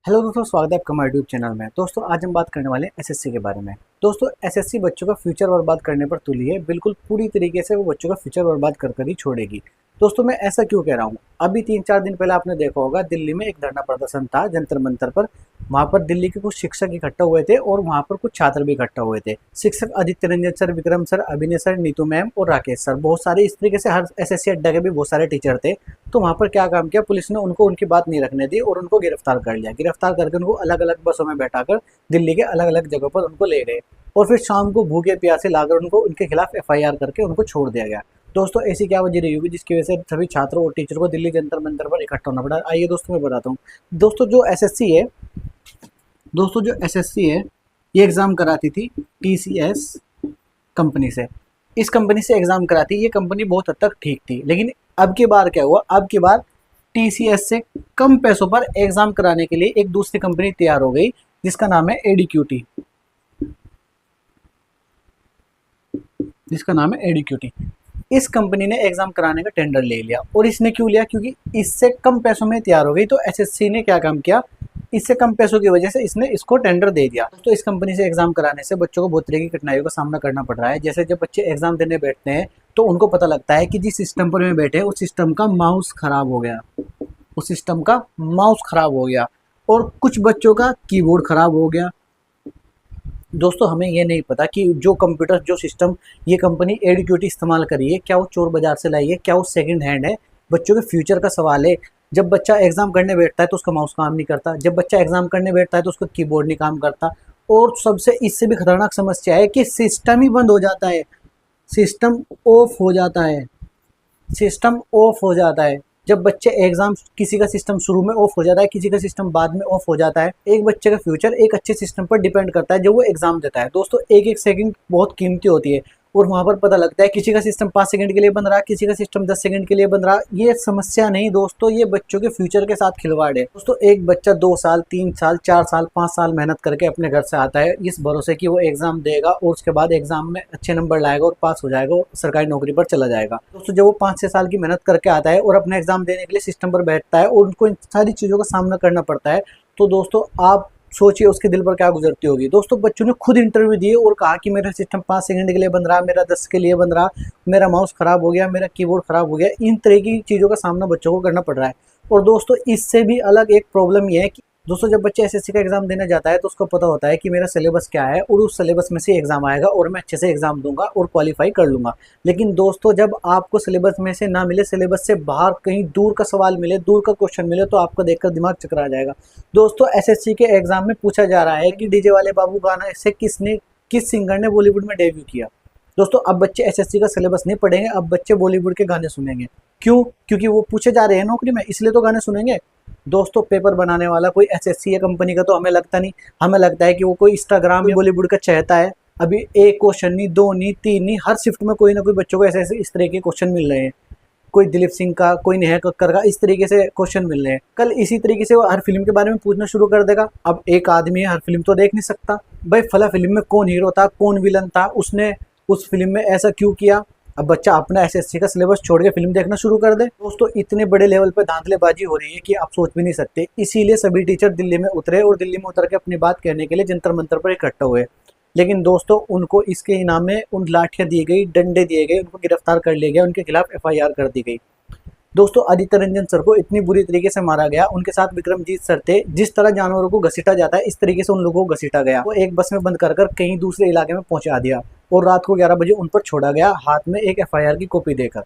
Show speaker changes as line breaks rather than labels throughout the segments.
Hello दोस्तों, स्वागत है आपका हमारे यूट्यूब चैनल में। दोस्तों आज हम बात करने वाले हैं एसएससी के बारे में। दोस्तों एसएससी बच्चों का फ्यूचर बर्बाद करने पर तुली है, बिल्कुल पूरी तरीके से वो बच्चों का फ्यूचर बर्बाद कर कर ही छोड़ेगी। दोस्तों मैं ऐसा क्यों कह रहा हूँ, अभी 3-4 दिन पहले आपने देखा होगा दिल्ली में एक धरना प्रदर्शन था जंतर मंतर पर। वहाँ पर दिल्ली के कुछ शिक्षक इकट्ठा हुए थे और वहाँ पर कुछ छात्र भी इकट्ठा हुए थे। शिक्षक आदित्य रंजन सर, विक्रम सर, अभिनय सर, नीतू मैम और राकेश सर, बहुत सारे इस तरीके से हर एसएससी अड्डा के भी बहुत सारे टीचर थे। तो वहाँ पर क्या काम किया, पुलिस ने उनको उनकी बात नहीं रखने दी और उनको गिरफ्तार कर लिया। गिरफ्तार करके उनको अलग अलग बसों में बैठाकर दिल्ली के अलग अलग जगहों पर उनको ले गए और फिर शाम को भूखे प्यासे लाकर उनको उनके खिलाफ एफआईआर करके उनको छोड़ दिया गया। दोस्तों ऐसी क्या वजह रही होगी जिसकी वजह से सभी छात्रों और टीचर को दिल्ली जंतर मंतर पर इकट्ठा होना पड़ा? आइए दोस्तों मैं बताता हूँ। दोस्तों जो एसएससी है दोस्तों जो एसएससी है ये एग्ज़ाम कराती थी टीसीएस कंपनी से। इस कंपनी से एग्ज़ाम कराती, ये कंपनी बहुत हद तक ठीक थी। लेकिन अब की बार क्या हुआ, अब की बार टीसीएस से कम पैसों पर एग्ज़ाम कराने के लिए एक दूसरी कंपनी तैयार हो गई जिसका नाम है एडीक्यूटी। इस कंपनी ने एग्ज़ाम कराने का टेंडर ले लिया। और इसने क्यों लिया? क्योंकि इससे कम पैसों में तैयार हो गई। तो एसएससी ने क्या काम किया, इससे कम पैसों की वजह से इसने इसको टेंडर दे दिया। तो इस कंपनी से एग्जाम कराने से बच्चों को बहुत तरह की कठिनाइयों का सामना करना पड़ रहा है। जैसे जब बच्चे एग्जाम देने बैठते हैं तो उनको पता लगता है कि जिस सिस्टम पर में बैठे उस सिस्टम का माउस खराब हो गया, और कुछ बच्चों का कीबोर्ड खराब हो गया। दोस्तों हमें ये नहीं पता कि जो कंप्यूटर, जो सिस्टम ये कंपनी एडीक्यूटी इस्तेमाल करी है, क्या वो चोर बाजार से लाई है, क्या वो सेकंड हैंड है? बच्चों के फ्यूचर का सवाल है। जब बच्चा एग्जाम करने बैठता है तो उसका माउस काम नहीं करता, जब बच्चा एग्जाम करने बैठता है तो उसका कीबोर्ड नहीं काम करता, और सबसे इससे भी खतरनाक समस्या है कि सिस्टम ही बंद हो जाता है, सिस्टम ऑफ हो जाता है, जब बच्चे एग्जाम, किसी का सिस्टम शुरू में ऑफ हो जाता है, किसी का सिस्टम बाद में ऑफ हो जाता है। एक बच्चे का फ्यूचर एक अच्छे सिस्टम पर डिपेंड करता है जो वो एग्जाम देता है। दोस्तों एक एक सेकंड बहुत कीमती होती है और वहाँ पर पता लगता है किसी का सिस्टम 5 सेकंड के लिए बन रहा, किसी का सिस्टम 10 सेकंड के लिए बन रहा। ये समस्या नहीं दोस्तों, ये बच्चों के फ्यूचर के साथ खिलवाड़ है। दोस्तों एक बच्चा 2 साल, 3 साल, 4 साल, 5 साल मेहनत करके अपने घर से आता है इस भरोसे कि वो एग्जाम देगा और उसके बाद एग्जाम में अच्छे नंबर लाएगा और पास हो जाएगा और सरकारी नौकरी पर चला जाएगा। दोस्तों जब वो 5-6 साल की मेहनत करके आता है और अपने एग्जाम देने के लिए सिस्टम पर बैठता है और उनको इन सारी चीज़ों का सामना करना पड़ता है, तो दोस्तों आप सोचिए उसके दिल पर क्या गुजरती होगी। दोस्तों बच्चों ने खुद इंटरव्यू दिए और कहा कि मेरा सिस्टम 5 सेकंड के लिए बन रहा, मेरा 10 के लिए बन रहा, मेरा माउस खराब हो गया, मेरा कीबोर्ड खराब हो गया। इन तरह की चीज़ों का सामना बच्चों को करना पड़ रहा है। और दोस्तों इससे भी अलग एक प्रॉब्लम ये है कि दोस्तों जब बच्चा एसएससी का एग्जाम देने जाता है तो उसको पता होता है कि मेरा सिलेबस क्या है और उस सिलेबस में से एग्जाम आएगा और मैं अच्छे से एग्जाम दूंगा और क्वालिफाई कर लूंगा। लेकिन दोस्तों जब आपको सिलेबस में से ना मिले, सिलेबस से बाहर कहीं दूर का सवाल मिले, दूर का क्वेश्चन मिले, तो आपको देखकर दिमाग चकरा जाएगा। दोस्तों एसएससी के एग्जाम में पूछा जा रहा है कि डीजे वाले बाबू गाना से किस सिंगर ने बॉलीवुड में डेब्यू किया। दोस्तों अब बच्चे एसएससी का सिलेबस नहीं पढ़ेंगे, अब बच्चे बॉलीवुड के गाने सुनेंगे। क्यों? क्योंकि वो पूछे जा रहे हैं नौकरी में, इसलिए तो गाने सुनेंगे। दोस्तों पेपर बनाने वाला कोई एसएससी या कंपनी का तो हमें लगता नहीं, हमें लगता है कि वो कोई इंस्टाग्राम या बॉलीवुड का चाहता है। अभी एक क्वेश्चन नहीं, 2 नहीं, 3 नहीं, हर शिफ्ट में कोई ना कोई बच्चों को ऐसे ऐसे इस तरह के क्वेश्चन मिल रहे हैं। कोई दिलीप सिंह का, कोई नेहा कक्कर का, इस तरीके से क्वेश्चन मिल रहे हैं। कल इसी तरीके से वो हर फिल्म के बारे में पूछना शुरू कर देगा। अब एक आदमी है, हर फिल्म तो देख नहीं सकता। भाई फला फिल्म में कौन हीरो था, कौन विलन था, उसने उस फिल्म में ऐसा क्यों किया। अब बच्चा अपना एसएससी का सिलेबस छोड़ के फिल्म देखना शुरू कर दे। दोस्तों इतने बड़े लेवल पे धांधलेबाजी हो रही है कि आप सोच भी नहीं सकते। इसीलिए सभी टीचर दिल्ली में उतरे और दिल्ली में उतर के अपनी बात कहने के लिए जंतर मंतर पर इकट्ठा हुए। लेकिन दोस्तों उनको इसके इनाम में उन लाठियां दी गई, डंडे दिए गए, उनको गिरफ्तार कर लिया गया, उनके खिलाफ एफआईआर कर दी गई। दोस्तों आदित्य रंजन सर को इतनी बुरी तरीके से मारा गया, उनके साथ विक्रमजीत सर थे। जिस तरह जानवरों को घसीटा जाता है इस तरीके से उन लोगों को घसीटा गया। वो एक बस में बंद कर कहीं दूसरे इलाके में पहुंचा दिया और रात को 11 बजे उन पर छोड़ा गया, हाथ में एक एफआईआर की कॉपी देकर।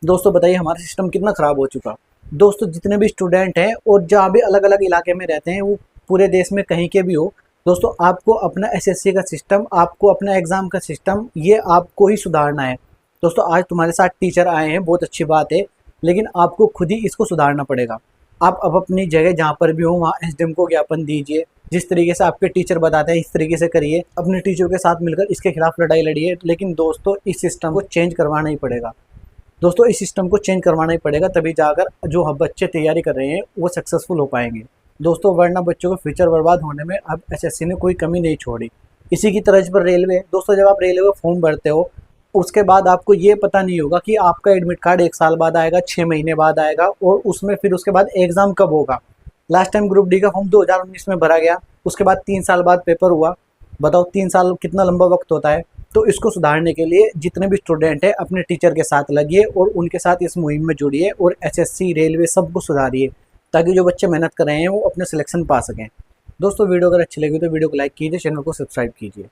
दोस्तों बताइए हमारा सिस्टम कितना खराब हो चुका। दोस्तों जितने भी स्टूडेंट हैं और जहाँ भी अलग अलग इलाके में रहते हैं, वो पूरे देश में कहीं के भी हो, दोस्तों आपको अपना एसएससी का सिस्टम, आपको अपना एग्जाम का सिस्टम, ये आपको ही सुधारना है। दोस्तों आज तुम्हारे साथ टीचर आए हैं, बहुत अच्छी बात है, लेकिन आपको खुद ही इसको सुधारना पड़ेगा। आप अब अपनी जगह जहाँ पर भी हो वहाँ एसडीएम को ज्ञापन दीजिए। जिस तरीके से आपके टीचर बताते हैं इस तरीके से करिए, अपने टीचर के साथ मिलकर इसके खिलाफ लड़ाई लड़िए। लेकिन दोस्तों इस सिस्टम को चेंज करवाना ही पड़ेगा। दोस्तों इस सिस्टम को चेंज करवाना ही पड़ेगा, तभी जाकर जो हम बच्चे तैयारी कर रहे हैं वो सक्सेसफुल हो पाएंगे। दोस्तों वरना बच्चों का फ्यूचर बर्बाद होने में अब एसएससी ने कोई कमी नहीं छोड़ी। इसी की तर्ज पर रेलवे। दोस्तों जब आप रेलवे फॉर्म भरते हो उसके बाद आपको ये पता नहीं होगा कि आपका एडमिट कार्ड 1 साल बाद आएगा, 6 महीने बाद आएगा और उसमें फिर उसके बाद एग्ज़ाम कब होगा। लास्ट टाइम ग्रुप डी का फॉर्म 2019 में भरा गया, उसके बाद 3 साल बाद पेपर हुआ। बताओ 3 साल कितना लंबा वक्त होता है। तो इसको सुधारने के लिए जितने भी स्टूडेंट हैं अपने टीचर के साथ लगिए और उनके साथ इस मुहिम में जुड़िए और एसएससी, रेलवे सबको सुधारिए, ताकि जो बच्चे मेहनत कर रहे हैं वो अपने सिलेक्शन पा सकें। दोस्तों वीडियो अगर अच्छी लगी तो वीडियो को लाइक कीजिए, चैनल को सब्सक्राइब कीजिए।